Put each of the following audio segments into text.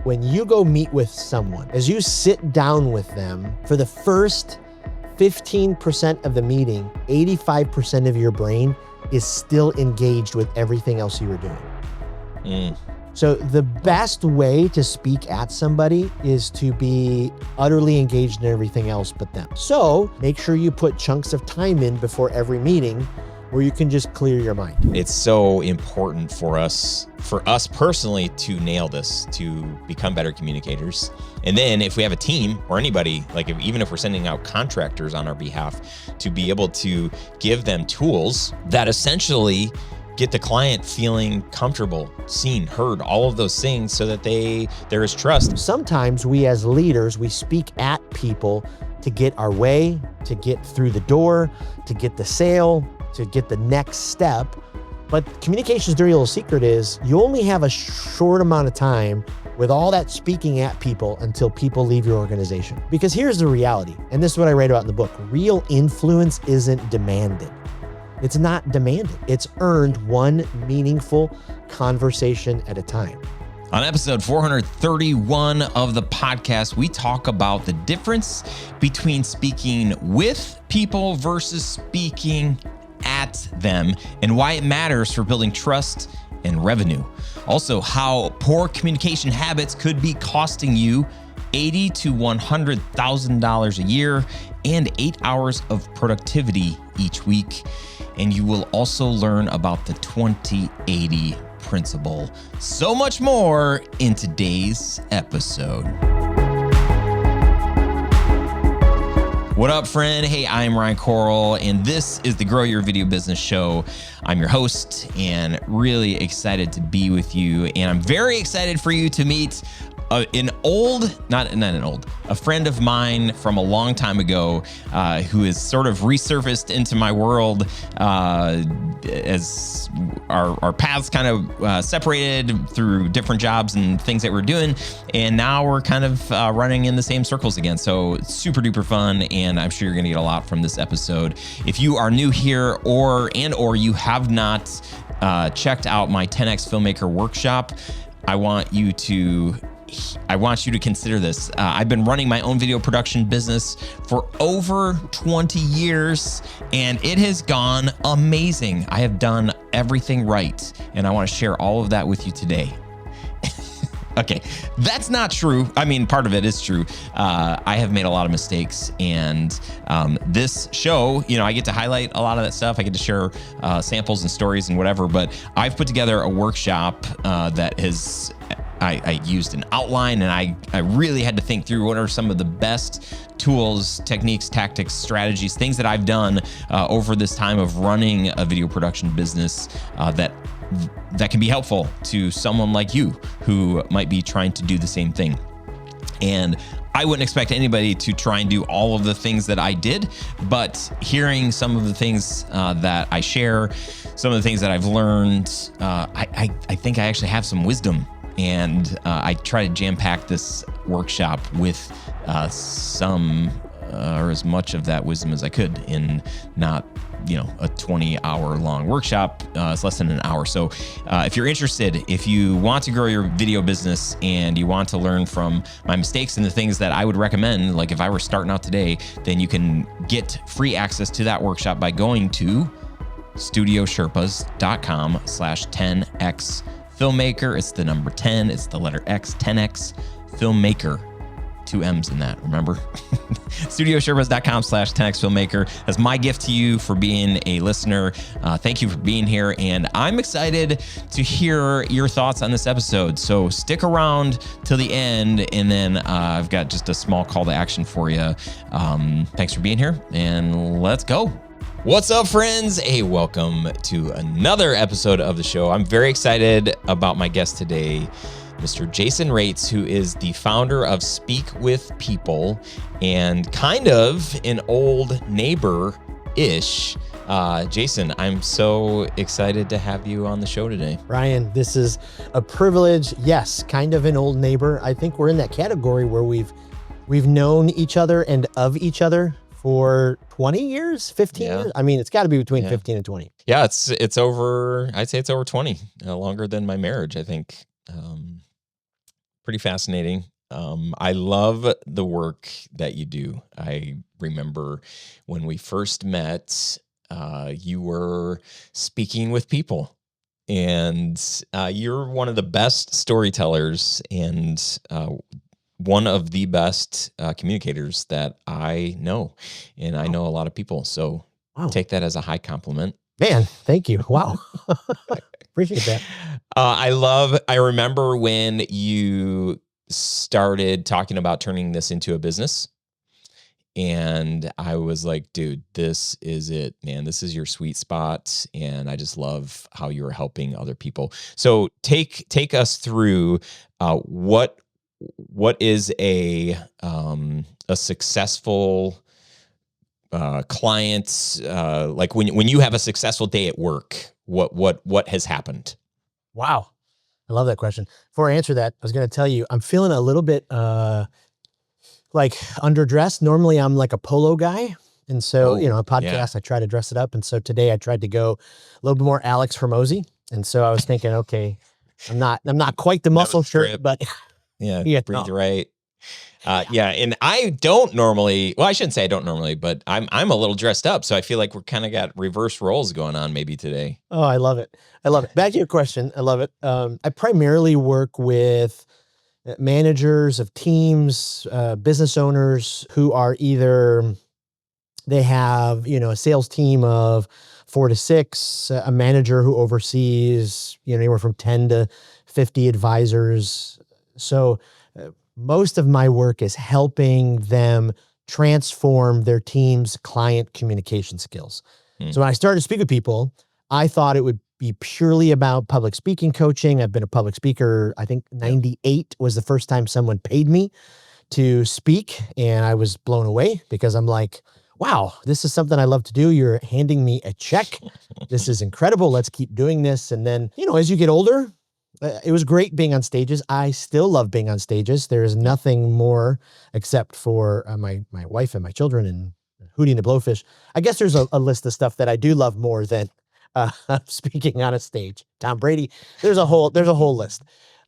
When you go meet with someone, as you sit down with them, for the first 15% of the meeting, 85% of your brain is still engaged with everything else you were doing. So the best way to speak at somebody is to be utterly engaged in everything else but them. So make sure you put chunks of time in before every meeting where you can just clear your mind. It's so important for us personally to nail this, to become better communicators. And then if we have a team or anybody, like even if we're sending out contractors on our behalf, to be able to give them tools that essentially get the client feeling comfortable, seen, heard, all of those things, so that there is trust. Sometimes we as leaders, we speak at people to get our way, to get through the door, to get the sale, to get the next step. But communication's dirty little secret is you only have a short amount of time with all that speaking at people until people leave your organization. Because here's the reality, and this is what I write about in the book: real influence isn't demanded. It's not demanded. It's earned one meaningful conversation at a time. On episode 431 of the podcast, we talk about the difference between speaking with people versus speaking at them, and why it matters for building trust and revenue. Also, how poor communication habits could be costing you $80,000 to $100,000 a year and 8 hours of productivity each week. And you will also learn about the 20/80 principle. So much more in today's episode. What up, friend? Hey, I'm Ryan Coral, and this is the Grow Your Video Business Show. I'm your host and really excited to be with you. And I'm very excited for you to meet a friend of mine from a long time ago who has sort of resurfaced into my world as our paths kind of separated through different jobs and things that we're doing. And now we're kind of running in the same circles again. So it's super duper fun. And I'm sure you're going to get a lot from this episode. If you are new here or you have not checked out my 10X Filmmaker workshop, I want you to consider this. I've been running my own video production business for over 20 years, and it has gone amazing. I have done everything right, and I want to share all of that with you today. Okay, that's not true. I mean, part of it is true. I have made a lot of mistakes, and this show, I get to highlight a lot of that stuff. I get to share samples and stories and whatever, but I've put together a workshop that has... I used an outline, and I really had to think through what are some of the best tools, techniques, tactics, strategies, things that I've done over this time of running a video production business that can be helpful to someone like you who might be trying to do the same thing. And I wouldn't expect anybody to try and do all of the things that I did, but hearing some of the things that I share, some of the things that I've learned, I think I actually have some wisdom. And I try to jam pack this workshop with some or as much of that wisdom as I could in not, a 20-hour long workshop. It's less than an hour. So if you're interested, if you want to grow your video business and you want to learn from my mistakes and the things that I would recommend, like if I were starting out today, then you can get free access to that workshop by going to studiosherpas.com/10x Filmmaker. It's the number 10. It's the letter X, 10X Filmmaker. 2 M's in that, remember? studiosherpas.com/10X Filmmaker. That's my gift to you for being a listener. Thank you for being here. And I'm excited to hear your thoughts on this episode. So stick around till the end. And then I've got just a small call to action for you. Thanks for being here, and let's go. What's up, friends? Hey, welcome to another episode of the show. I'm very excited about my guest today, Mr. Jason Raitz, who is the founder of Speak with People and kind of an old neighbor-ish. Jason, I'm so excited to have you on the show today. Ryan, this is a privilege. Yes, kind of an old neighbor. I think we're in that category where we've known each other and of each other for 20 years, 15 years. I mean, it's got to be between 15 and 20. Yeah, it's over, I'd say it's over 20, longer than my marriage, I think. pretty fascinating. I love the work that you do. I remember when we first met, you were speaking with people, and you're one of the best storytellers and one of the best communicators that I know. And I know a lot of people. So take that as a high compliment. Man, thank you. Wow. Appreciate that. I remember when you started talking about turning this into a business. And I was like, dude, this is it, man. This is your sweet spot. And I just love how you're helping other people. So take us through what is a successful client, like when you have a successful day at work, what has happened? Wow. I love that question. Before I answer that, I was going to tell you, I'm feeling a little bit like underdressed. Normally I'm like a polo guy. And so, a podcast, I try to dress it up. And so today I tried to go a little bit more Alex Hormozy. And so I was thinking, okay, I'm not quite the muscle shirt, but breathe right. And I don't normally, well, I shouldn't say I don't normally, but I'm a little dressed up. So I feel like we're kind of got reverse roles going on maybe today. Oh, I love it. Back to your question. I love it. I primarily work with managers of teams, business owners who are either, they have, a sales team of 4 to 6, a manager who oversees, anywhere from 10 to 50 advisors. So most of my work is helping them transform their team's client communication skills. So when I started to speak with people, I thought it would be purely about public speaking coaching. I've been a public speaker. I think 98 was the first time someone paid me to speak. And I was blown away because I'm like, wow, this is something I love to do. You're handing me a check. This is incredible. Let's keep doing this. And then, as you get older, it was great being on stages. I still love being on stages. There is nothing more except for my wife and my children and Hootie and the Blowfish. I guess there's a list of stuff that I do love more than speaking on a stage. Tom Brady, there's a whole list.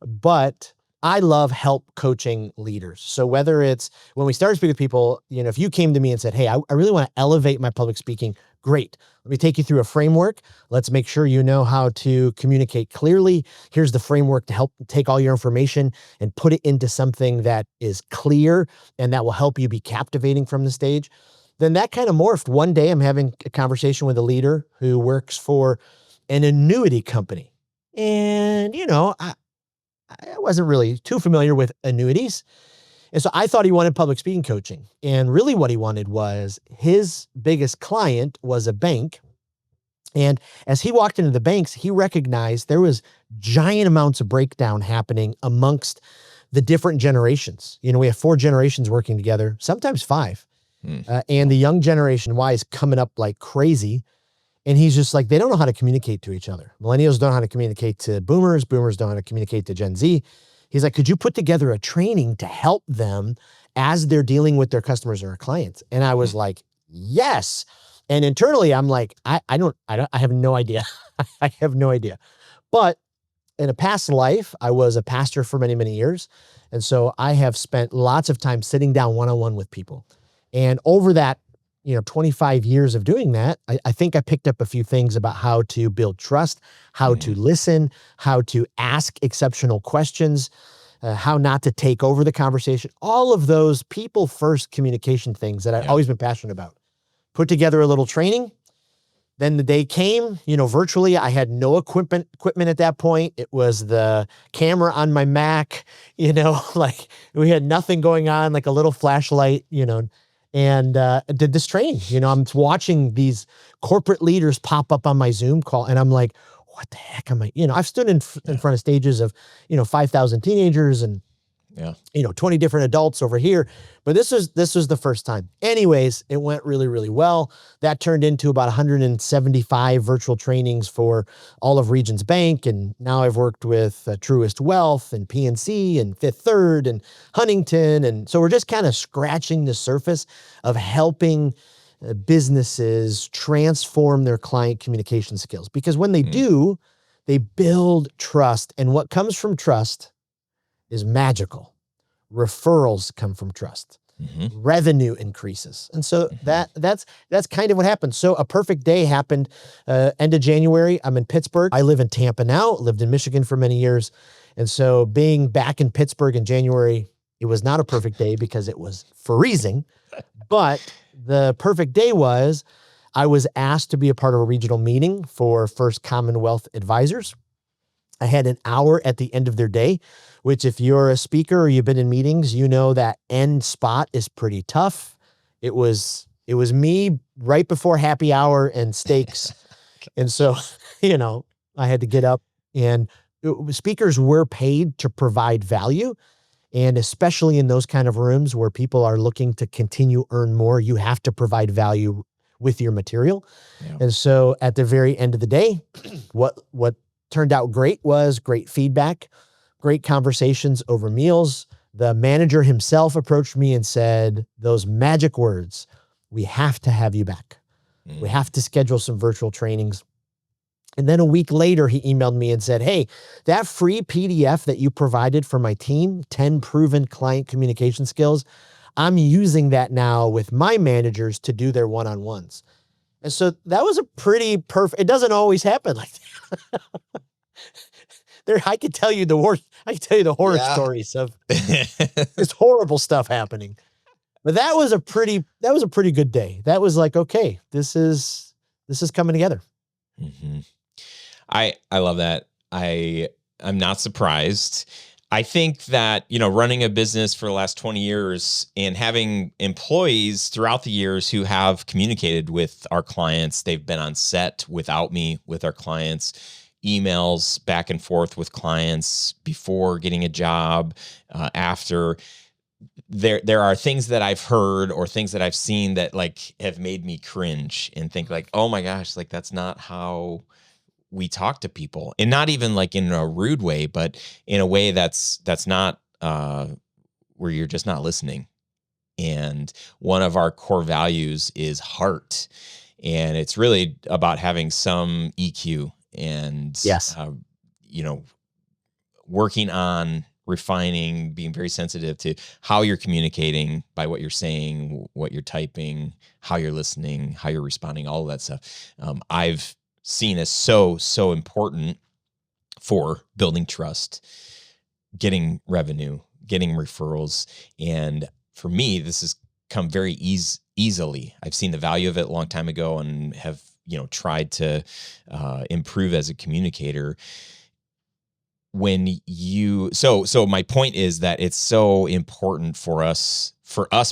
But I love help coaching leaders. So whether it's when we started speaking with people, if you came to me and said, hey, I really want to elevate my public speaking, great. Let me take you through a framework. Let's make sure you know how to communicate clearly. Here's the framework to help take all your information and put it into something that is clear and that will help you be captivating from the stage. Then that kind of morphed. One day I'm having a conversation with a leader who works for an annuity company. And, I wasn't really too familiar with annuities. And so I thought he wanted public speaking coaching. And really what he wanted was his biggest client was a bank. And as he walked into the banks, he recognized there was giant amounts of breakdown happening amongst the different generations. We have 4 generations working together, sometimes 5. And the young generation Y is coming up like crazy. And he's just like, they don't know how to communicate to each other. Millennials don't know how to communicate to boomers. Boomers don't know how to communicate to Gen Z. He's like, could you put together a training to help them as they're dealing with their customers or clients? And I was like, yes. And internally, I'm like, I have no idea. I have no idea. But in a past life, I was a pastor for many, many years. And so I have spent lots of time sitting down one-on-one with people. And over that, 25 years of doing that, I think I picked up a few things about how to build trust, how to listen, how to ask exceptional questions, how not to take over the conversation, all of those people first communication things that I've always been passionate about. Put together a little training. Then the day came, virtually. I had no equipment at that point. It was the camera on my Mac, like we had nothing going on, like a little flashlight, and did this training. I'm watching these corporate leaders pop up on my Zoom call, and I'm like, what the heck am I? I've stood in front of stages of, 5,000 teenagers and, 20 different adults over here. But this was the first time. Anyways, it went really, really well. That turned into about 175 virtual trainings for all of Regions Bank. And now I've worked with Truist Wealth and PNC and Fifth Third and Huntington. And so we're just kind of scratching the surface of helping businesses transform their client communication skills. Because when they do, they build trust. And what comes from trust is magical. Referrals come from trust. Revenue increases. And so that's kind of what happened. So a perfect day happened end of January. I'm in Pittsburgh. I live in Tampa now, lived in Michigan for many years. And so being back in Pittsburgh in January, it was not a perfect day because it was freezing. But the perfect day was I was asked to be a part of a regional meeting for First Commonwealth Advisors. I had an hour at the end of their day, which if you're a speaker or you've been in meetings, you know that end spot is pretty tough. It was me right before happy hour and steaks. And so, I had to get up, and speakers were paid to provide value. And especially in those kind of rooms where people are looking to continue earn more, you have to provide value with your material. Yeah. And so at the very end of the day, what turned out great was great feedback, great conversations over meals. The manager himself approached me and said those magic words, "We have to have you back. We have to schedule some virtual trainings." And then a week later, he emailed me and said, "Hey, that free PDF that you provided for my team, 10 proven client communication skills, I'm using that now with my managers to do their one-on-ones." And so that was a pretty perfect, it doesn't always happen like that. I could tell you the horror stories of this horrible stuff happening. But that was a pretty good day. That was like, okay, this is coming together. Mm-hmm. I love that. I'm not surprised. I think that, running a business for the last 20 years and having employees throughout the years who have communicated with our clients, they've been on set without me with our clients, emails back and forth with clients before getting a job, after. There are things that I've heard or things that I've seen that have made me cringe and think oh my gosh, that's not how we talk to people, and not even in a rude way, but in a way that's not where you're just not listening. And one of our core values is heart, and it's really about having some EQ and yes, working on refining, being very sensitive to how you're communicating by what you're saying, what you're typing, how you're listening, how you're responding, all of that stuff. I've seen as so important for building trust, getting revenue, getting referrals. And for me, this has come very easily. I've seen the value of it a long time ago and have, tried to improve as a communicator. So my point is that it's so important for us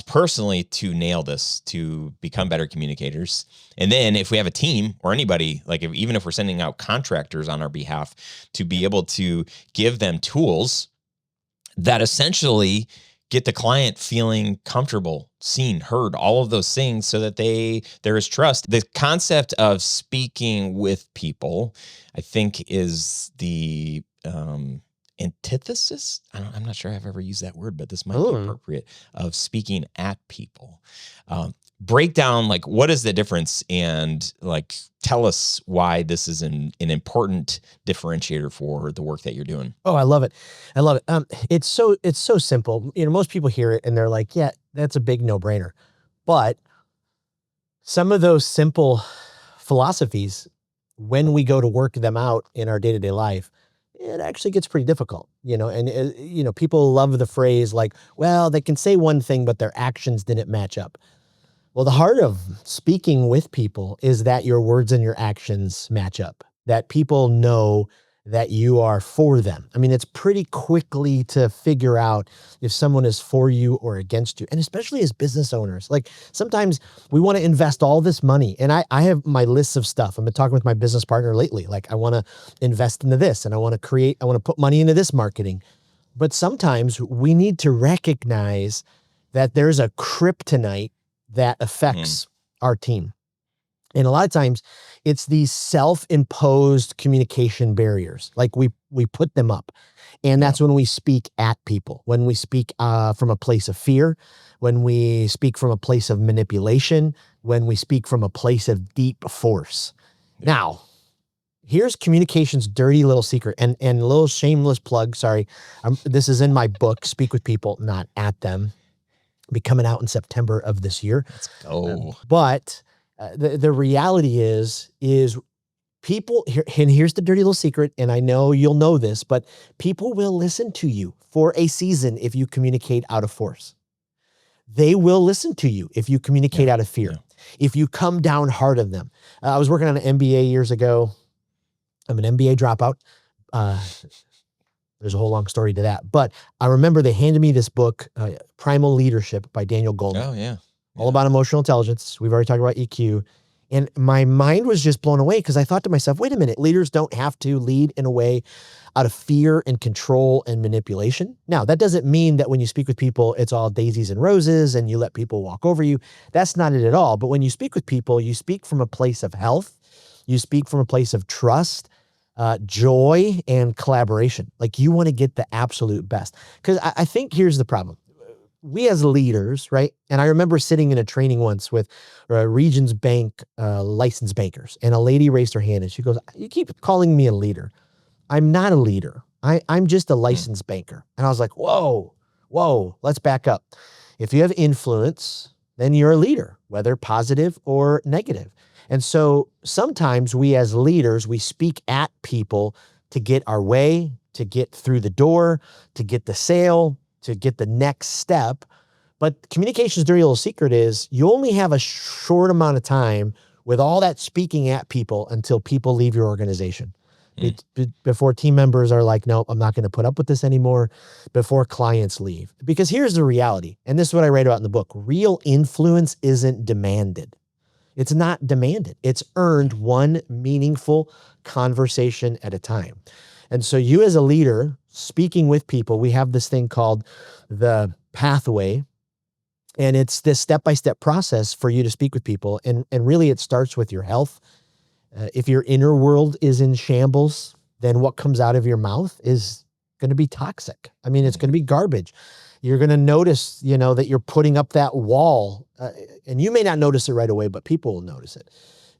personally to nail this, to become better communicators. And then if we have a team or anybody, even if we're sending out contractors on our behalf, to be able to give them tools that essentially get the client feeling comfortable, seen, heard, all of those things, so that there is trust. The concept of speaking with people, I think, is the antithesis. I'm not sure I've ever used that word, but this might be appropriate, of speaking at people. Break down what is the difference, and tell us why this is an important differentiator for the work that you're doing. Oh, I love it. It's so simple. Most people hear it and they're like, yeah, that's a big no-brainer. But some of those simple philosophies, when we go to work them out in our day-to-day life, it actually gets pretty difficult, and people love the phrase well, they can say one thing, but their actions didn't match up. Well, the heart of speaking with people is that your words and your actions match up, that people know that you are for them. I mean, it's pretty quickly to figure out if someone is for you or against you. And especially as business owners, sometimes we want to invest all this money. And I have my lists of stuff. I've been talking with my business partner lately. I want to invest into this, and I want to put money into this marketing. But sometimes we need to recognize that there's a kryptonite that affects our team. And a lot of times it's these self-imposed communication barriers. We put them up, and that's when we speak at people, when we speak from a place of fear, when we speak from a place of manipulation, when we speak from a place of deep force. Now, Here's communication's dirty little secret, and a little shameless plug. Sorry, this is in my book, Speak with People, Not at Them. It'll be coming out in September of this year. Let's go. But the reality is people here, and here's the dirty little secret, and I know you'll know this, but people will listen to you for a season if you communicate out of force. They will listen to you if you communicate out of fear, if you come down hard on them. I was working on an MBA years ago. I'm an MBA dropout. There's a whole long story to that. But I remember they handed me this book, Primal Leadership by Daniel Goleman. Oh, yeah. All about emotional intelligence. We've already talked about EQ. And my mind was just blown away because I thought to myself, wait a minute, leaders don't have to lead in a way out of fear and control and manipulation. Now, that doesn't mean that when you speak with people, it's all daisies and roses and you let people walk over you. That's not it at all. But when you speak with people, you speak from a place of health. You speak from a place of trust, joy, and collaboration. Like you want to get the absolute best. Because I think here's the problem. We as leaders, right? And I remember sitting in a training once with Regions Bank licensed bankers, and a lady raised her hand and she goes, "You keep calling me a leader. I'm not a leader. I'm just a licensed banker." And I was like, whoa, let's back up. If you have influence, then you're a leader, whether positive or negative. And so sometimes we as leaders, we speak at people to get our way, to get through the door, to get the sale, to get the next step. But communication's dirty little secret is you only have a short amount of time with all that speaking at people until people leave your organization. Before team members are like, no, I'm not going to put up with this anymore, before clients leave. Because here's the reality, and this is what I write about in the book. Real influence isn't demanded. It's not demanded. It's earned one meaningful conversation at a time. And so you as a leader speaking with people, we have this thing called the pathway. And it's this step-by-step process for you to speak with people. And really it starts with your health. If your inner world is in shambles, then what comes out of your mouth is going to be toxic. I mean, it's going to be garbage. You're going to notice, that you're putting up that wall, and you may not notice it right away, but people will notice it.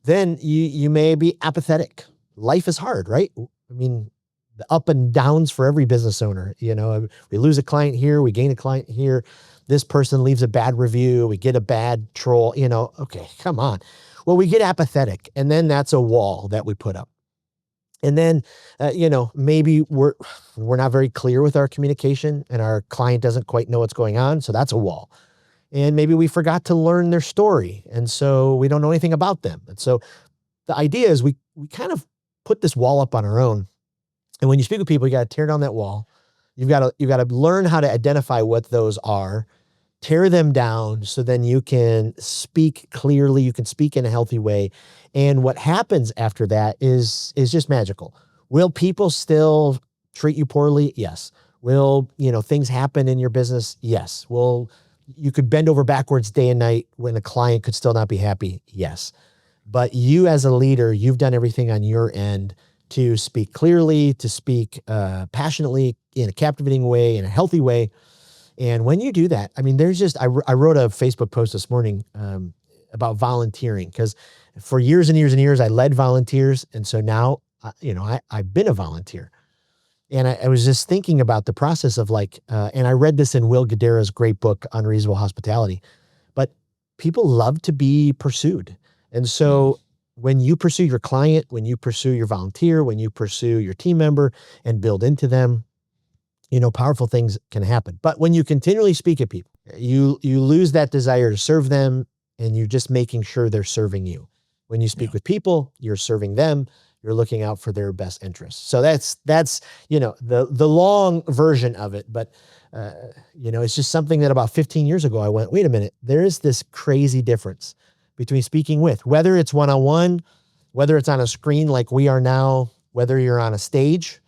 Then you may be apathetic. Life is hard, right? I mean, the up and downs for every business owner. We lose a client here, we gain a client here. This person leaves a bad review, we get a bad troll. Okay, come on. Well, we get apathetic, and then that's a wall that we put up. And then, maybe we're not very clear with our communication and our client doesn't quite know what's going on. So that's a wall. And maybe we forgot to learn their story. And so we don't know anything about them. And so the idea is we kind of put this wall up on our own. And when you speak with people, you got to tear down that wall. You've got to learn how to identify what those are, tear them down so then you can speak clearly, you can speak in a healthy way. And what happens after that is just magical. Will people still treat you poorly? Yes. Will, things happen in your business? Yes. Will you could bend over backwards day and night when a client could still not be happy? Yes. But you as a leader, you've done everything on your end to speak clearly, to speak passionately, in a captivating way, in a healthy way. And when you do that, I mean, I wrote a Facebook post this morning about volunteering, because for years and years and years, I led volunteers. And so now, I've been a volunteer. And I was just thinking about the process of and I read this in Will Guidara's great book, Unreasonable Hospitality, but people love to be pursued. And so when you pursue your client, when you pursue your volunteer, when you pursue your team member and build into them, powerful things can happen. But when you continually speak at people, you lose that desire to serve them, and you're just making sure they're serving you. When you speak with people, you're serving them, you're looking out for their best interests. So that's the long version of it. But, it's just something that about 15 years ago, I went, wait a minute, there is this crazy difference between speaking with, whether it's one-on-one, whether it's on a screen like we are now, whether you're on a stage,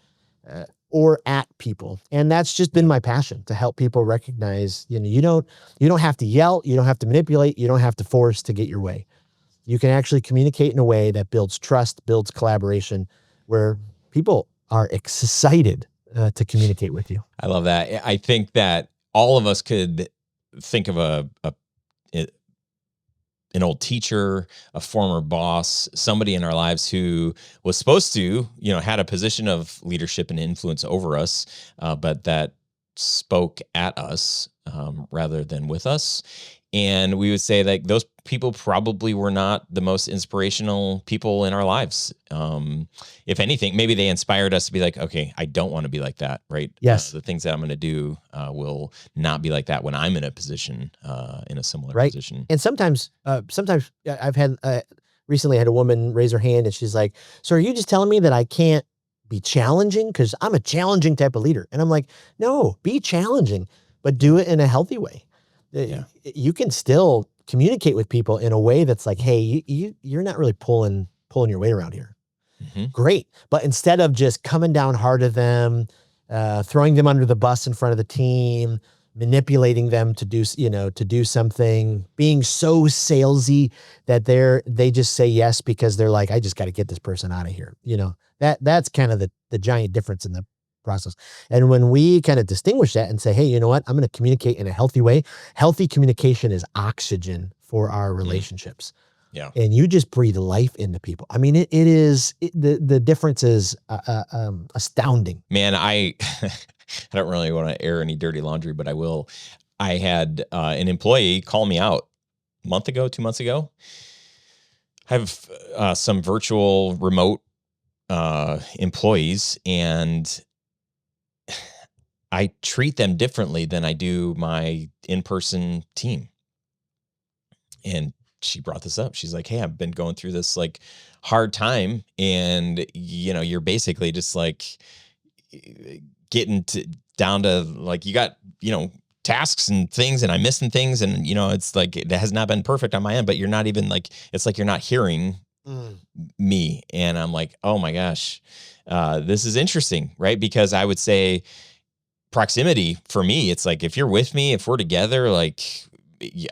or at people. And that's just been my passion, to help people recognize, you don't have to yell, you don't have to manipulate, you don't have to force to get your way. You can actually communicate in a way that builds trust, builds collaboration, where people are excited to communicate with you. I love that. I think that all of us could think of an old teacher, a former boss, somebody in our lives who was supposed to, had a position of leadership and influence over us, but that spoke at us rather than with us. And we would say that those people probably were not the most inspirational people in our lives. If anything, maybe they inspired us to be like, okay, I don't want to be like that, right? Yes. The things that I'm going to do will not be like that when I'm in a position, in a similar Right. position. And sometimes I've had, recently had a woman raise her hand and she's like, so are you just telling me that I can't be challenging? Cause I'm a challenging type of leader. And I'm like, no, be challenging, but do it in a healthy way. Yeah. You can still communicate with people in a way that's like, hey, you're not really pulling your weight around here. Mm-hmm. Great. But instead of just coming down hard at them, throwing them under the bus in front of the team, manipulating them to do something, being so salesy that they just say yes because they're like, I just got to get this person out of here. That's kind of the giant difference in the process. And when we kind of distinguish that and say, hey, you know what, I'm going to communicate in a healthy way. Healthy communication is oxygen for our relationships. Yeah. And you just breathe life into people. I mean, the difference is astounding. Man, I don't really want to air any dirty laundry, but I will. I had an employee call me out a month ago, 2 months ago. I have some virtual remote employees, and I treat them differently than I do my in-person team. And she brought this up. She's like, hey, I've been going through this like hard time. And, you're basically just like getting down to like, you got, tasks and things, and I'm missing things. And, it's like, it has not been perfect on my end, but you're not even like, it's like, you're not hearing me. And I'm like, oh my gosh, this is interesting, right? Because I would say, proximity for me, it's like, if you're with me, if we're together, like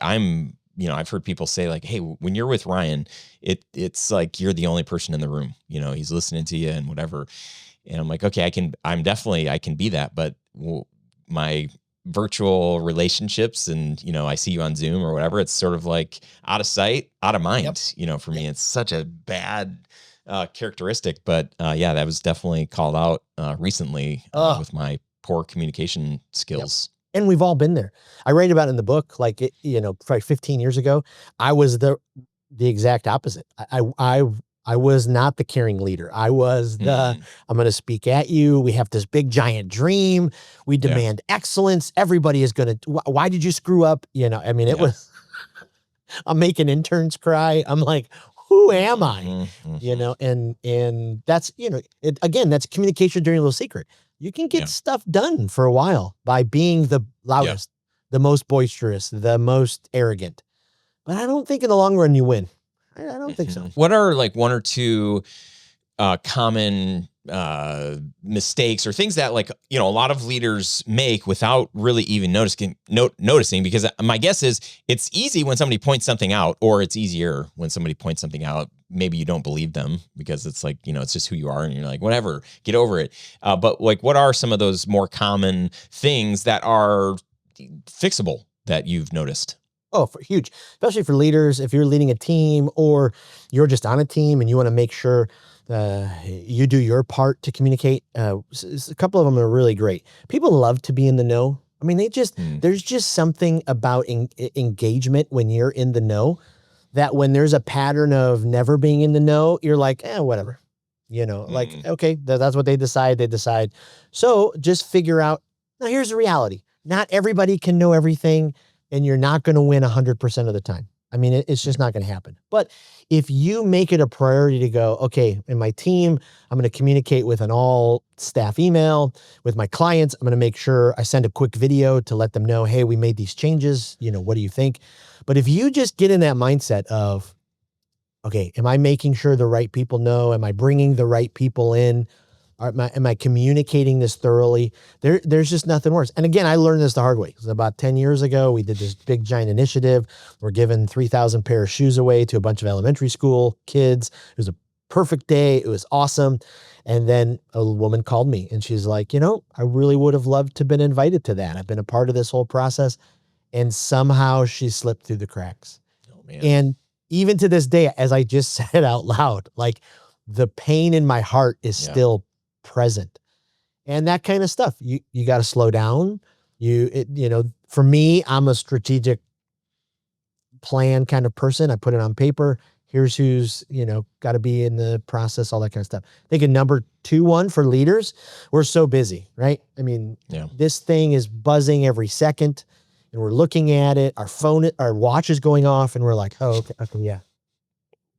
I've heard people say like, hey, when you're with Ryan, it's like you're the only person in the room, he's listening to you and whatever. And I'm like, okay, I can be that, but my virtual relationships and, I see you on Zoom or whatever, it's sort of like out of sight, out of mind. Yep. For me, it's such a bad characteristic, but that was definitely called out recently with my poor communication skills. Yep. And we've all been there. I write about it in the book, like, probably 15 years ago, I was the exact opposite. I was not the caring leader. I was I'm going to speak at you. We have this big giant dream. We demand excellence. Everybody is going to, why did you screw up? I mean, it was, I'm making interns cry. I'm like, who am I? And that's, again, that's communication dirty little secret. You can get stuff done for a while by being the loudest, the most boisterous, the most arrogant. But I don't think in the long run you win. I don't think so. What are like one or two common mistakes or things that like, a lot of leaders make without really even noticing? Because my guess is it's easy when somebody points something out, or it's easier when somebody points something out. Maybe you don't believe them because it's like, it's just who you are and you're like, whatever, get over it. But like, what are some of those more common things that are fixable that you've noticed? Oh, huge, especially for leaders. If you're leading a team or you're just on a team and you want to make sure you do your part to communicate, a couple of them are really great. People love to be in the know. I mean, there's just something about engagement when you're in the know, that when there's a pattern of never being in the know, you're like, whatever, like, okay, that's what they decide. So just figure out, now here's the reality. Not everybody can know everything, and you're not going to win 100% of the time. I mean, it's just not going to happen. But if you make it a priority to go, okay, in my team, I'm going to communicate with an all staff email. With my clients, I'm going to make sure I send a quick video to let them know, hey, we made these changes. What do you think? But if you just get in that mindset of, okay, am I making sure the right people know? Am I bringing the right people in? Am I communicating this thoroughly? There's just nothing worse. And again, I learned this the hard way. Because about 10 years ago, we did this big giant initiative. We're giving 3,000 pair of shoes away to a bunch of elementary school kids. It was a perfect day. It was awesome. And then a woman called me and she's like, I really would have loved to have been invited to that. I've been a part of this whole process. And somehow she slipped through the cracks. Oh, man. And even to this day, as I just said it out loud, like the pain in my heart is still present. And that kind of stuff, you got to slow down. For me, I'm a strategic plan kind of person. I put it on paper. Here's who's, got to be in the process, all that kind of stuff. I think number 2 for leaders, we're so busy, right? I mean, this thing is buzzing every second and we're looking at it. Our watch is going off and we're like, oh, okay, yeah.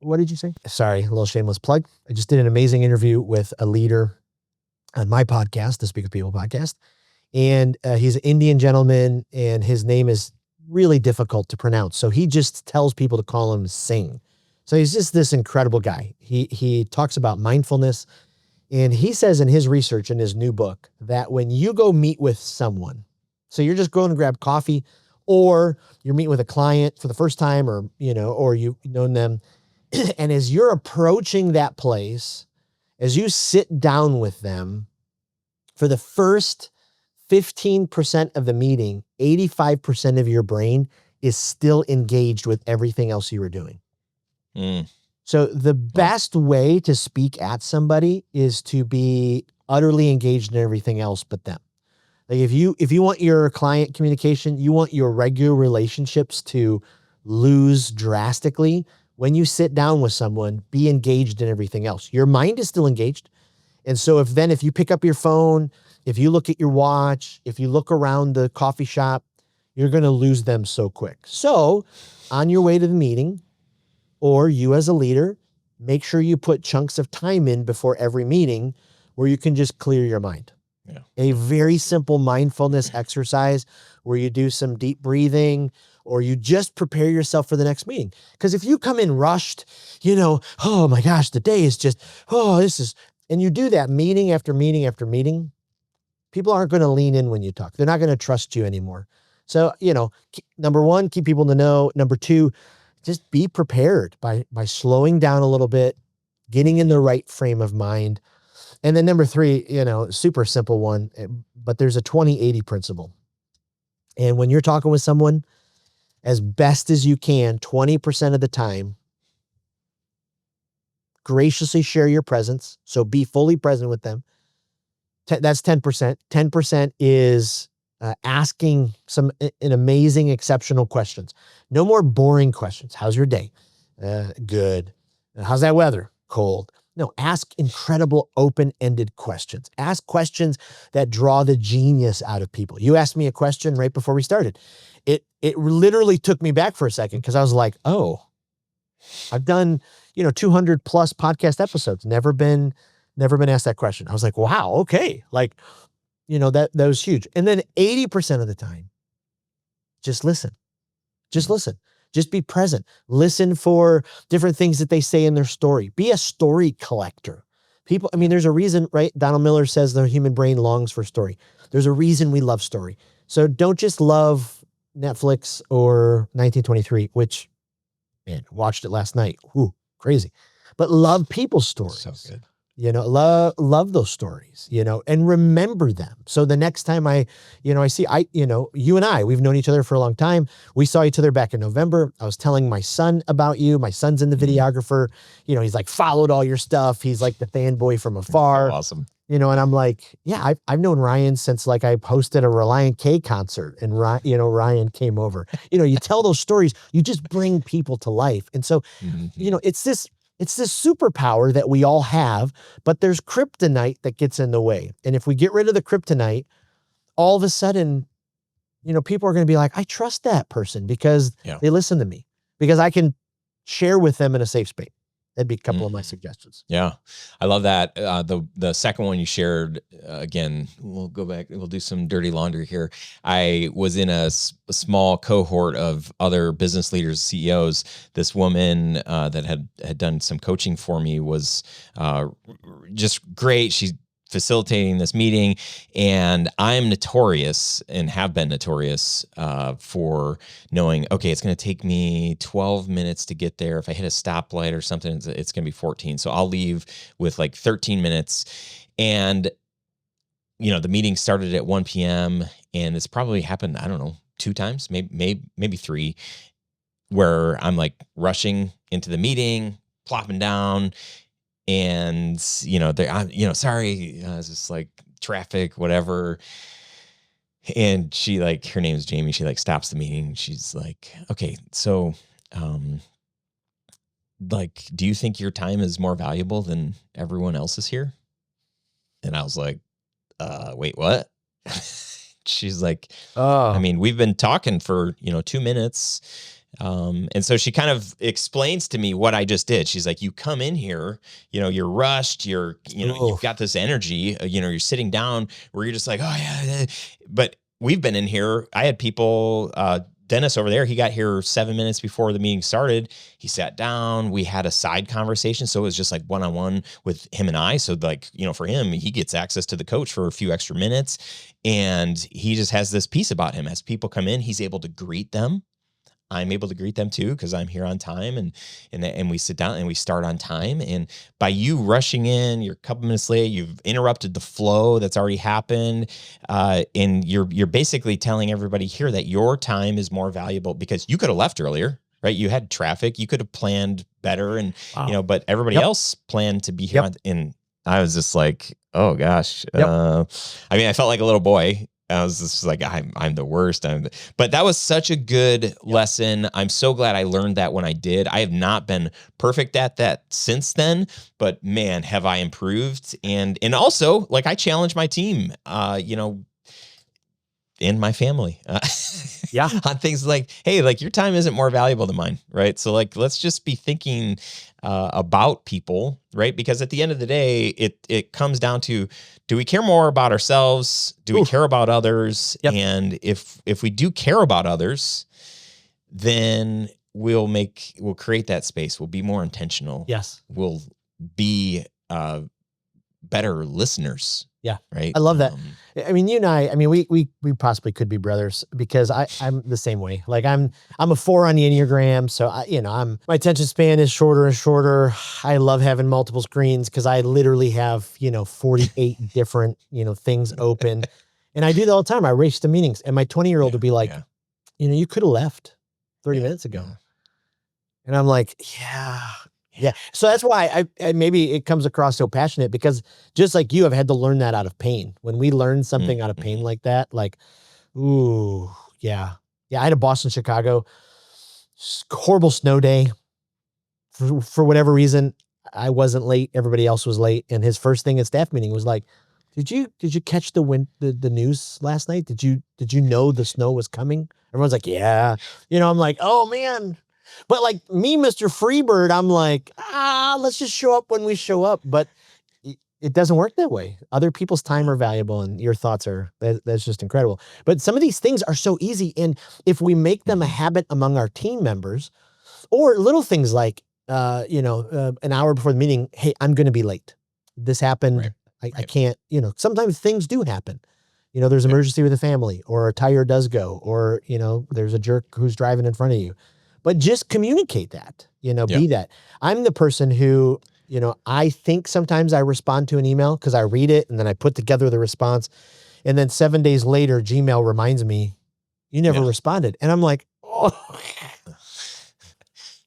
What did you say? Sorry, a little shameless plug. I just did an amazing interview with a leader on my podcast, the Speak of People podcast. And he's an Indian gentleman and his name is really difficult to pronounce. So he just tells people to call him Singh. So he's just this incredible guy. He talks about mindfulness, and he says in his research in his new book that when you go meet with someone, so you're just going to grab coffee or you're meeting with a client for the first time or you've known them. And as you're approaching that place, as you sit down with them for the first 15% of the meeting, 85% of your brain is still engaged with everything else you were doing. So the best way to speak at somebody is to be utterly engaged in everything else but them. Like if you want your client communication, you want your regular relationships to lose drastically, when you sit down with someone, be engaged in everything else. Your mind is still engaged. And so if you pick up your phone, if you look at your watch, if you look around the coffee shop, you're going to lose them so quick. So on your way to the meeting, or you as a leader, make sure you put chunks of time in before every meeting where you can just clear your mind. Yeah. A very simple mindfulness exercise where you do some deep breathing or you just prepare yourself for the next meeting. Because if you come in rushed, oh my gosh, the day is just, and you do that meeting after meeting after meeting, people aren't going to lean in when you talk. They're not going to trust you anymore. So, number 1, keep people in the know. Number 2, just be prepared by slowing down a little bit, getting in the right frame of mind. And then number 3, super simple one, but there's a 20-80 principle. And when you're talking with someone, as best as you can, 20% of the time, graciously share your presence. So be fully present with them. That's 10%. 10% is asking an amazing, exceptional questions. No more boring questions. How's your day? Good. How's that weather? Cold. No, ask incredible open-ended questions. Ask questions that draw the genius out of people. You asked me a question right before we started. It literally took me back for a second because I was like, oh, I've done, 200 plus podcast episodes. Never been asked that question. I was like, wow, okay. Like, that was huge. And then 80% of the time, just listen. Just listen. Just be present. Listen for different things that they say in their story. Be a story collector. There's a reason, right? Donald Miller says the human brain longs for story. There's a reason we love story. So don't just love Netflix or 1923, which, man, watched it last night. Ooh, crazy. But love people's stories. So good. Love those stories, and remember them. So the next time you and I, we've known each other for a long time. We saw each other back in November. I was telling my son about you. My son's in the videographer. He's like followed all your stuff. He's like the fanboy from afar. So awesome. And I'm like, yeah, I've known Ryan since like I hosted a Reliant K concert and Ryan came over. You tell those stories, you just bring people to life. And so, it's this superpower that we all have, but there's kryptonite that gets in the way. And if we get rid of the kryptonite, all of a sudden, people are going to be like, I trust that person because they listen to me, because I can share with them in a safe space. That'd be a couple of my suggestions. Yeah. I love that. The second one you shared, again, we'll go back, we'll do some dirty laundry here. I was in a small cohort of other business leaders, CEOs. This woman that had done some coaching for me was just great. She's facilitating this meeting, and I'm notorious and have been notorious for knowing, okay, it's going to take me 12 minutes to get there. If I hit a stoplight or something, it's going to be 14. So I'll leave with like 13 minutes. And, the meeting started at 1 p.m. and it's probably happened, I don't know, 2 times, maybe 3, where I'm like rushing into the meeting, plopping down, and sorry, it's just like traffic, whatever. And she like, her name's Jamie. She like stops the meeting. She's like, okay, so, like, do you think your time is more valuable than everyone else's here? And I was like, wait, what? She's like, I mean, we've been talking for, 2 minutes. And so she kind of explains to me what I just did. She's like, you come in here, you're rushed, you've got this energy, you're sitting down where you're just like, oh yeah. But we've been in here. I had people, Dennis over there, he got here 7 minutes before the meeting started. He sat down. We had a side conversation. So it was just like one-on-one with him and I. So like, for him, he gets access to the coach for a few extra minutes. And he just has this piece about him. As people come in, he's able to greet them. I'm able to greet them too, because I'm here on time, and we sit down and we start on time. And by you rushing in, you're a couple minutes late, you've interrupted the flow that's already happened. And you're basically telling everybody here that your time is more valuable, because you could have left earlier, right? You had traffic, you could have planned better, and but everybody else planned to be here. And I was just like, oh gosh. I mean, I felt like a little boy. I was just like, I'm the worst. But that was such a good lesson. I'm so glad I learned that when I did. I have not been perfect at that since then, but man, have I improved. And also, like, I challenge my team, and my family, on things like, hey, like, your time isn't more valuable than mine, right? So like, let's just be thinking about people, right? Because at the end of the day, it comes down to, do we care more about ourselves? Do we care about others? And if we do care about others, then we'll create that space. We'll be more intentional. Yes. We'll be better listeners. Yeah. Right. I love that. I mean, you and I mean, we possibly could be brothers, because I'm the same way. Like, I'm a 4 on the Enneagram. So my attention span is shorter and shorter. I love having multiple screens, because I literally have, 48 different, things open. And I do that all the time. I race to meetings, and my 20-year-old will be like, you could have left 30 minutes ago. And I'm like, yeah. So that's why I maybe it comes across so passionate, because just like you, I've had to learn that out of pain. When we learn something out of pain like that, like, ooh, yeah. I had a Boston, Chicago, horrible snow day. For whatever reason, I wasn't late. Everybody else was late. And his first thing at staff meeting was like, did you catch the news last night? Did you know the snow was coming? Everyone's like, yeah. I'm like, oh man. But like me, Mr. Freebird, I'm like, let's just show up when we show up. But it doesn't work that way. Other people's time are valuable, and your thoughts that's just incredible. But some of these things are so easy. And if we make them a habit among our team members, or little things like, an hour before the meeting, hey, I'm going to be late. This happened. Right. I can't, sometimes things do happen. There's an emergency with a family, or a tire does go, or, there's a jerk who's driving in front of you. But just communicate that, be that. I'm the person who, I think sometimes I respond to an email because I read it and then I put together the response. And then 7 days later, Gmail reminds me, you never responded. And I'm like, oh.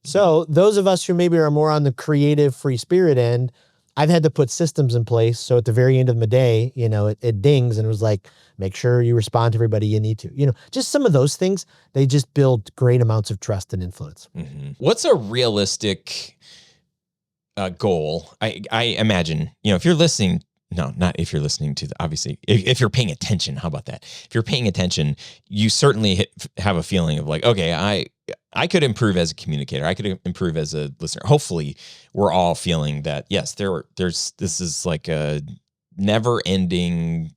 So those of us who maybe are more on the creative free spirit end, I've had to put systems in place. So at the very end of my day, it dings and it was like, make sure you respond to everybody you need to. Just some of those things, they just build great amounts of trust and influence. Mm-hmm. What's a realistic goal? I imagine, if you're listening, no, not if you're listening to obviously, if you're paying attention, how about that? If you're paying attention, you certainly have a feeling of like, okay, I could improve as a communicator. I could improve as a listener. Hopefully we're all feeling that, yes, this is like a never ending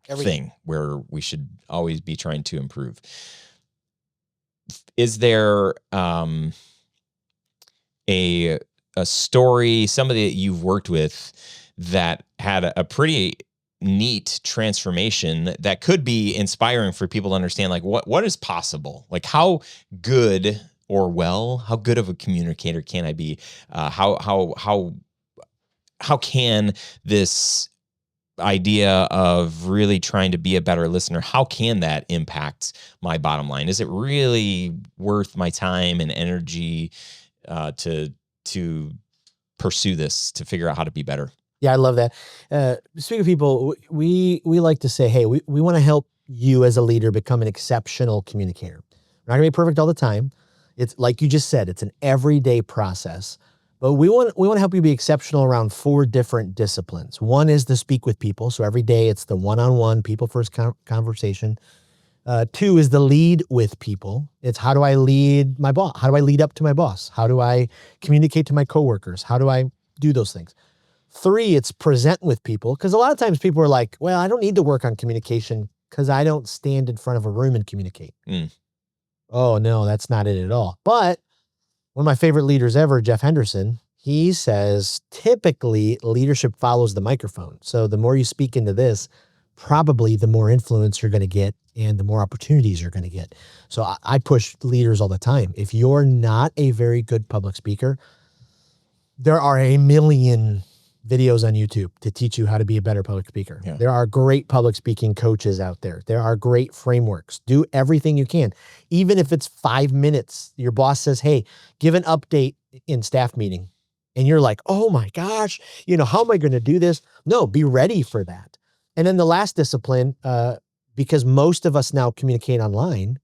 thing where we should always be trying to improve. Is there a story, somebody that you've worked with that had a pretty neat transformation that could be inspiring for people to understand, like what is possible? Like how good of a communicator can I be? How can this idea of really trying to be a better listener, how can that impact my bottom line? Is it really worth my time and energy to pursue this, to figure out how to be better. Yeah, I love that. Speaking of people, we like to say, hey, we want to help you as a leader become an exceptional communicator. We're not gonna be perfect all the time. It's like you just said, it's an everyday process. But we want to help you be exceptional around 4 different disciplines. One is to speak with people. So every day it's the one-on-one people first conversation. 2 is the lead with people. It's how do I lead my boss? How do I lead up to my boss? How do I communicate to my coworkers? How do I do those things? 3, it's present with people. Because a lot of times people are like, well, I don't need to work on communication because I don't stand in front of a room and communicate. Oh, no, that's not it at all. But one of my favorite leaders ever, Jeff Henderson, he says, typically leadership follows the microphone. So the more you speak into this, probably the more influence you're going to get and the more opportunities you're going to get. So I push leaders all the time. If you're not a very good public speaker, there are a million videos on YouTube to teach you how to be a better public speaker. Yeah. There are great public speaking coaches out there. There are great frameworks. Do everything you can. Even if it's 5 minutes, your boss says, hey, give an update in staff meeting. And you're like, oh my gosh, how am I going to do this? No, be ready for that. And then the last discipline, because most of us now communicate online,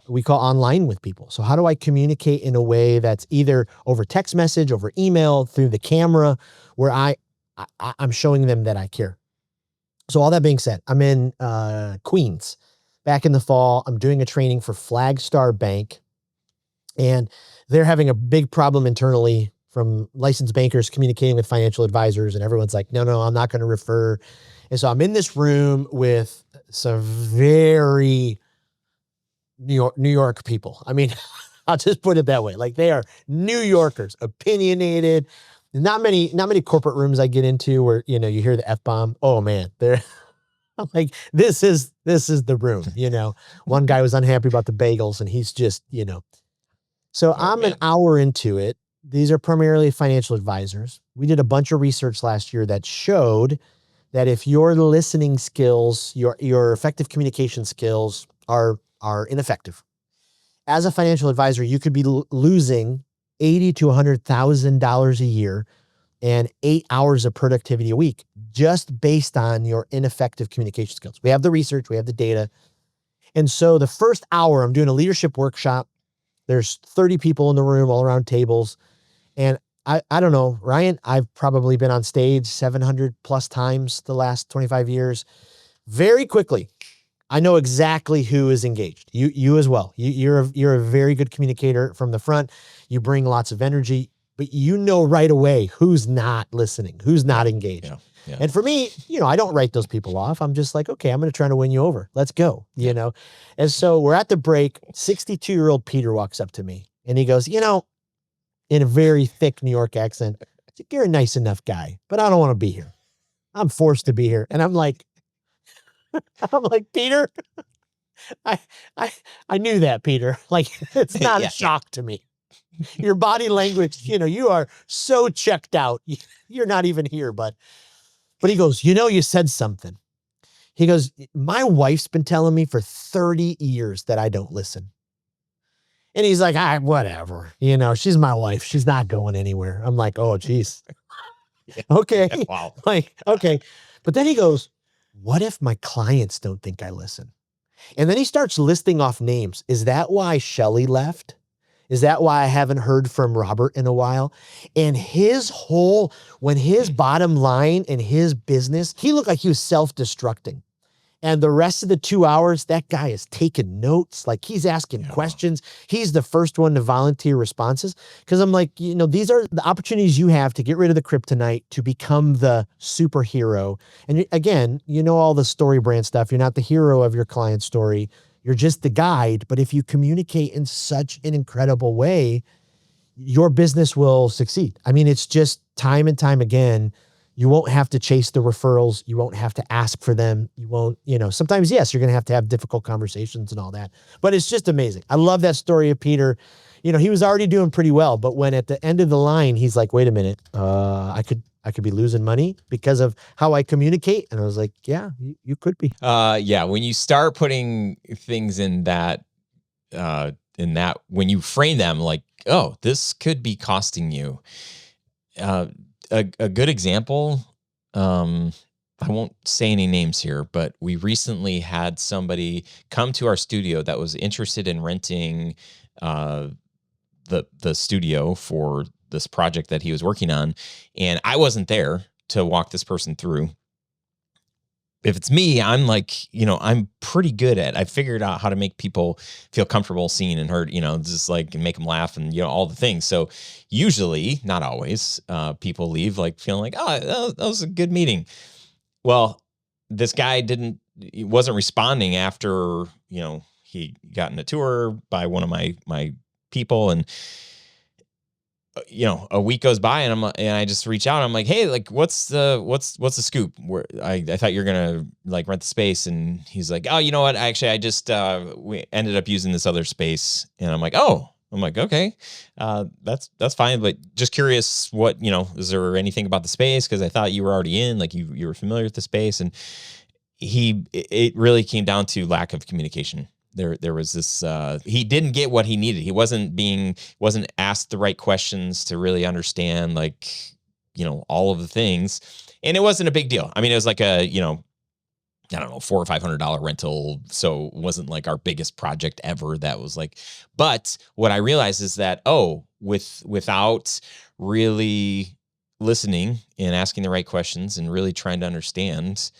we call online with people. So how do I communicate in a way that's either over text message, over email, through the camera, where I'm showing them that I care. So all that being said, I'm in Queens. Back in the fall, I'm doing a training for Flagstar Bank, and they're having a big problem internally from licensed bankers communicating with financial advisors, and everyone's like, no, I'm not going to refer. And so I'm in this room with some very New York people. I mean, I'll just put it that way. Like, they are New Yorkers, opinionated. Not many corporate rooms I get into where, you hear the F-bomb. Oh man, I'm like, this is the room, One guy was unhappy about the bagels and he's just, So I'm an hour into it. These are primarily financial advisors. We did a bunch of research last year that showed that if your listening skills, your effective communication skills are ineffective, as a financial advisor, you could be losing $80,000 to $100,000 a year and 8 hours of productivity a week just based on your ineffective communication skills. We have the research, we have the data. And so the first hour, I'm doing a leadership workshop. There's 30 people in the room, all around tables. And I don't know, Ryan, I've probably been on stage 700 plus times the last 25 years. Very quickly, I know exactly who is engaged. You as well. You're a very good communicator from the front. You bring lots of energy, but you know right away who's not listening, who's not engaged. Yeah. And for me, I don't write those people off. I'm just like, okay, I'm going to try to win you over. Let's go, And so we're at the break. 62-year-old Peter walks up to me and he goes, in a very thick New York accent, you're a nice enough guy, but I don't want to be here. I'm forced to be here. And I'm like, Peter, I knew that, Peter. Like, it's not a shock to me. Your body language, you are so checked out. You're not even here, but he goes, you said something. He goes, my wife's been telling me for 30 years that I don't listen. And he's like, whatever. She's my wife. She's not going anywhere. I'm like, oh, geez. Okay. Wow. Like, okay. But then he goes, what if my clients don't think I listen? And then he starts listing off names. Is that why Shelly left? Is that why I haven't heard from Robert in a while? And when his bottom line and his business, he looked like he was self-destructing. And the rest of the 2 hours, that guy is taking notes. Like, he's asking questions. He's the first one to volunteer responses. Because I'm like, these are the opportunities you have to get rid of the kryptonite, to become the superhero. And again, all the story brand stuff. You're not the hero of your client's story. You're just the guide. But if you communicate in such an incredible way, your business will succeed. I mean, it's just time and time again. You won't have to chase the referrals. You won't have to ask for them. You won't, sometimes, yes, you're going to have difficult conversations and all that, but it's just amazing. I love that story of Peter. He was already doing pretty well, but when at the end of the line, he's like, wait a minute, I could be losing money because of how I communicate. And I was like, yeah, you could be. When you start putting things in that that when you frame them like, oh, this could be costing you. A good example, I won't say any names here, but we recently had somebody come to our studio that was interested in renting the studio for this project that he was working on, and I wasn't there to walk this person through. If it's me, I'm like, I'm pretty good at, I figured out how to make people feel comfortable, seen and heard, just like make them laugh and, all the things. So usually, not always, people leave like feeling like, oh, that was a good meeting. Well, this guy he wasn't responding after, he got in a tour by one of my people, and a week goes by and I just reach out. And I'm like, hey, like, what's the scoop? Where I thought you're gonna like rent the space, and he's like, oh, you know what? Actually, I just we ended up using this other space, and I'm like, okay, that's fine, but just curious, what is there anything about the space? Because I thought you were already in, like you were familiar with the space, and it really came down to lack of communication. There was this, he didn't get what he needed. He wasn't asked the right questions to really understand, like, all of the things. And it wasn't a big deal. I mean, it was like a, I don't know, $400 or $500 rental. So it wasn't like our biggest project ever. That was like, but what I realized is that, without really listening and asking the right questions and really trying to understand,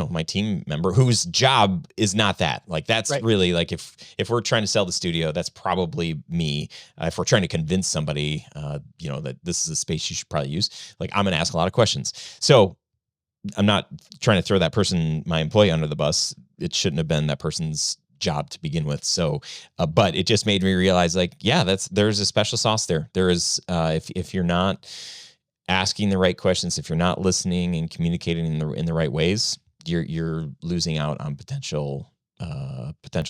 my team member whose job is not that, like, that's right. Really like, if we're trying to sell the studio, that's probably me. If we're trying to convince somebody, that this is a space you should probably use, like, I'm going to ask a lot of questions. So I'm not trying to throw that person, my employee, under the bus. It shouldn't have been that person's job to begin with. So, but it just made me realize, like, yeah, there's a special sauce there. There is, if you're not asking the right questions, if you're not listening and communicating in the right ways, you're losing out on potential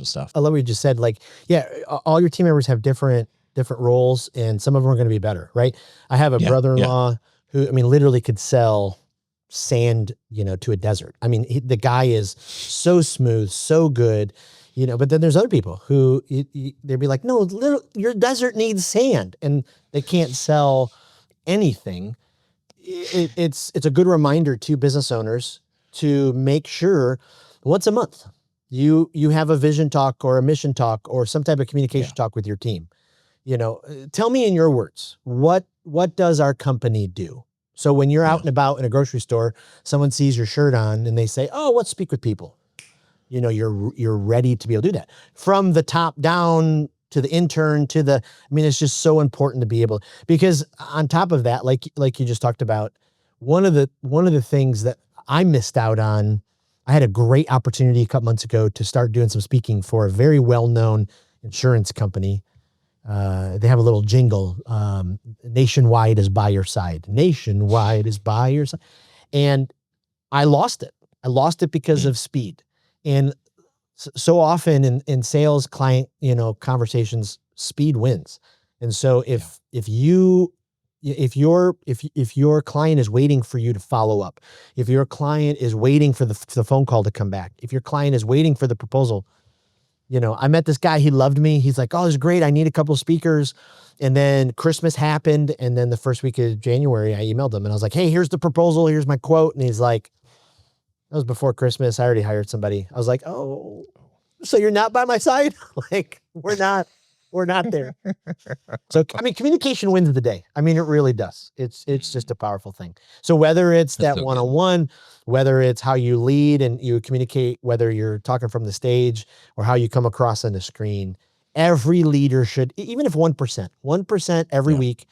stuff. I love what you just said. Like, yeah, all your team members have different roles, and some of them are going to be better, right? I have a brother-in-law who, I mean, literally could sell sand, to a desert. I mean, the guy is so smooth, so good, but then there's other people who they'd be like, no, your desert needs sand, and they can't sell anything. It's a good reminder to business owners to make sure once a month you have a vision talk or a mission talk or some type of communication talk with your team. Tell me in your words, what does our company do? So when you're out and about in a grocery store, someone sees your shirt on and they say, oh, let's speak with people. You're ready to be able to do that. From the top down to the intern it's just so important to be able, because on top of that, like you just talked about, one of the things that I missed out on, I had a great opportunity a couple months ago to start doing some speaking for a very well-known insurance company. They have a little jingle, nationwide is by your side. Nationwide is by your side. And I lost it. I lost it because of speed. And so often in sales client, conversations, speed wins. And so if your client is waiting for you to follow up, if your client is waiting for the phone call to come back, if your client is waiting for the proposal, I met this guy, he loved me. He's like, oh, this is great. I need a couple of speakers. And then Christmas happened. And then the first week of January, I emailed him and I was like, hey, here's the proposal. Here's my quote. And he's like, that was before Christmas. I already hired somebody. I was like, oh, so you're not by my side? Like, we're not there. So, communication wins the day. It really does. It's just a powerful thing. So whether it's that one-on-one, whether it's how you lead and you communicate, whether you're talking from the stage or how you come across on the screen, every leader should, even if 1% every week,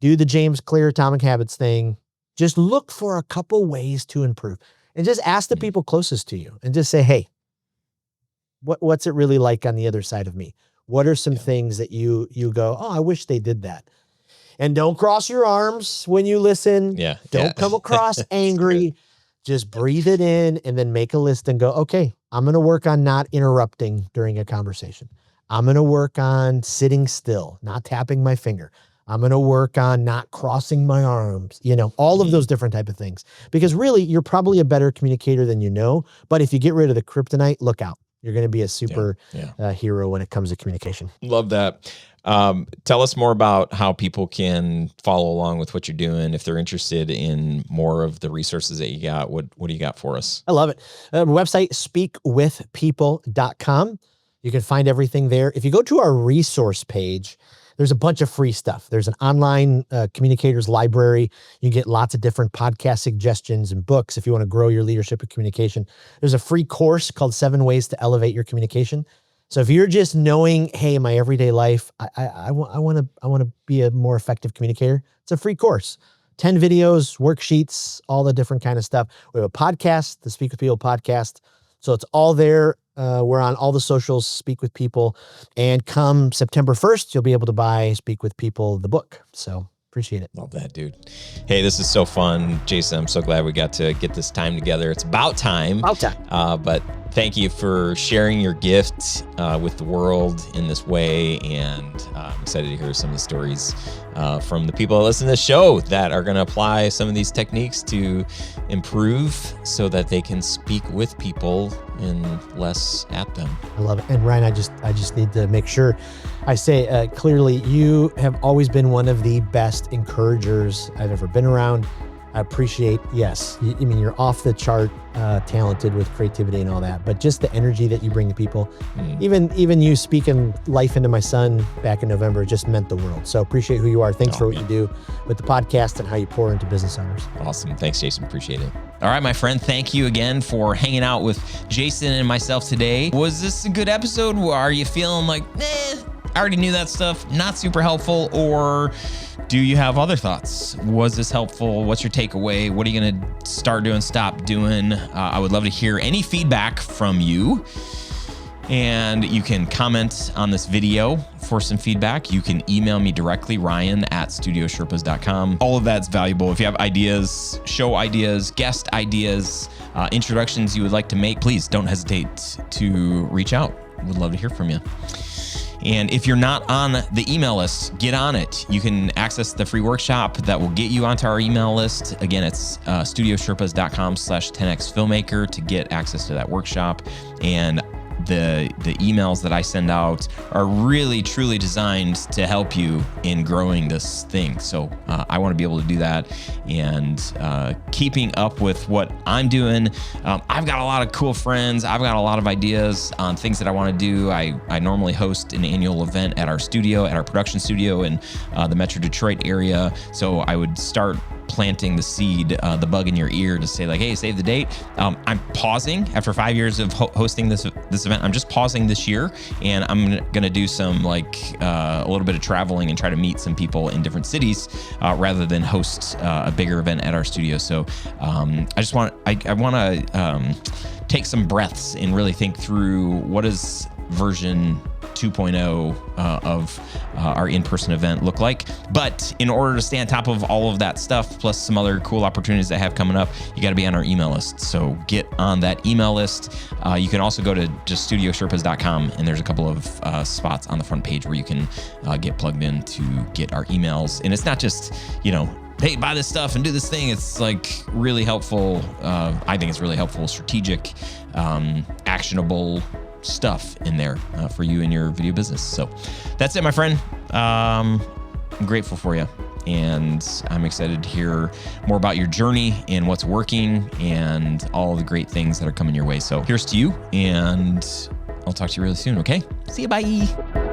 do the James Clear Atomic Habits thing. Just look for a couple ways to improve and just ask the people closest to you and just say, hey, what's it really like on the other side of me? What are some things that you go, oh, I wish they did that? And don't cross your arms when you listen. Don't come across angry. Just breathe it in and then make a list and go, okay, I'm going to work on not interrupting during a conversation. I'm going to work on sitting still, not tapping my finger. I'm going to work on not crossing my arms, all of those different type of things. Because really, you're probably a better communicator than you know. But if you get rid of the kryptonite, look out. You're going to be a super hero when it comes to communication. Love that. Tell us more about how people can follow along with what you're doing. If they're interested in more of the resources that you got, what do you got for us? I love it. Website, speakwithpeople.com. You can find everything there. If you go to our resource page, there's a bunch of free stuff. There's an online communicators library. You get lots of different podcast suggestions and books if you want to grow your leadership and communication. There's a free course called 7 Ways to Elevate Your Communication. So if you're just knowing, hey, in my everyday life, I want to be a more effective communicator, it's a free course. 10 videos, worksheets, all the different kind of stuff. We have a podcast, the Speak with People podcast. So it's all there. We're on all the socials, Speak with People. And come September 1st, you'll be able to buy Speak with People, the book. So appreciate it. Love that, dude. Hey, this is so fun. Jason, I'm so glad we got to get this time together. It's about time. But thank you for sharing your gift with the world in this way. And I'm excited to hear some of the stories from the people that listen to this show that are going to apply some of these techniques to improve so that they can speak with people and less at them. I love it. And Ryan, I just need to make sure I say clearly, you have always been one of the best encouragers I've ever been around. I appreciate, yes, I mean, you're off the chart talented with creativity and all that, but just the energy that you bring to people, even you speaking life into my son back in November just meant the world. So appreciate who you are. Thanks for what you do with the podcast and how you pour into business owners. Awesome. Thanks, Jason. Appreciate it. All right, my friend, thank you again for hanging out with Jason and myself today. Was this a good episode? Are you feeling like, I already knew that stuff, not super helpful, or do you have other thoughts? Was this helpful? What's your takeaway? What are you going to start doing, stop doing? I would love to hear any feedback from you. And you can comment on this video for some feedback. You can email me directly, ryan@studiosherpas.com. All of that's valuable. If you have ideas, show ideas, guest ideas, introductions you would like to make, please don't hesitate to reach out. Would love to hear from you. And if you're not on the email list, get on it. You can access the free workshop that will get you onto our email list. Again, it's studiosherpas.com/10xfilmmaker to get access to that workshop. And the emails that I send out are really, truly designed to help you in growing this thing. So I want to be able to do that and keeping up with what I'm doing. I've got a lot of cool friends. I've got a lot of ideas on things that I want to do. I normally host an annual event at our studio, at our production studio in the Metro Detroit area. So I would start planting the seed, the bug in your ear to say like, hey, save the date. I'm pausing after 5 years of hosting this event. I'm just pausing this year, and I'm going to do some a little bit of traveling and try to meet some people in different cities rather than host a bigger event at our studio. So I want to take some breaths and really think through what is version 2.0 of our in-person event look like. But in order to stay on top of all of that stuff, plus some other cool opportunities that I have coming up, you got to be on our email list. So get on that email list. You can also go to just studiosherpas.com, and there's a couple of spots on the front page where you can get plugged in to get our emails. And it's not just, hey, buy this stuff and do this thing. It's like really helpful. I think it's really helpful, strategic, actionable stuff in there for you in your video business. So that's it, my friend. I'm grateful for you, and I'm excited to hear more about your journey and what's working and all the great things that are coming your way. So here's to you, and I'll talk to you really soon. Okay. See you. Bye.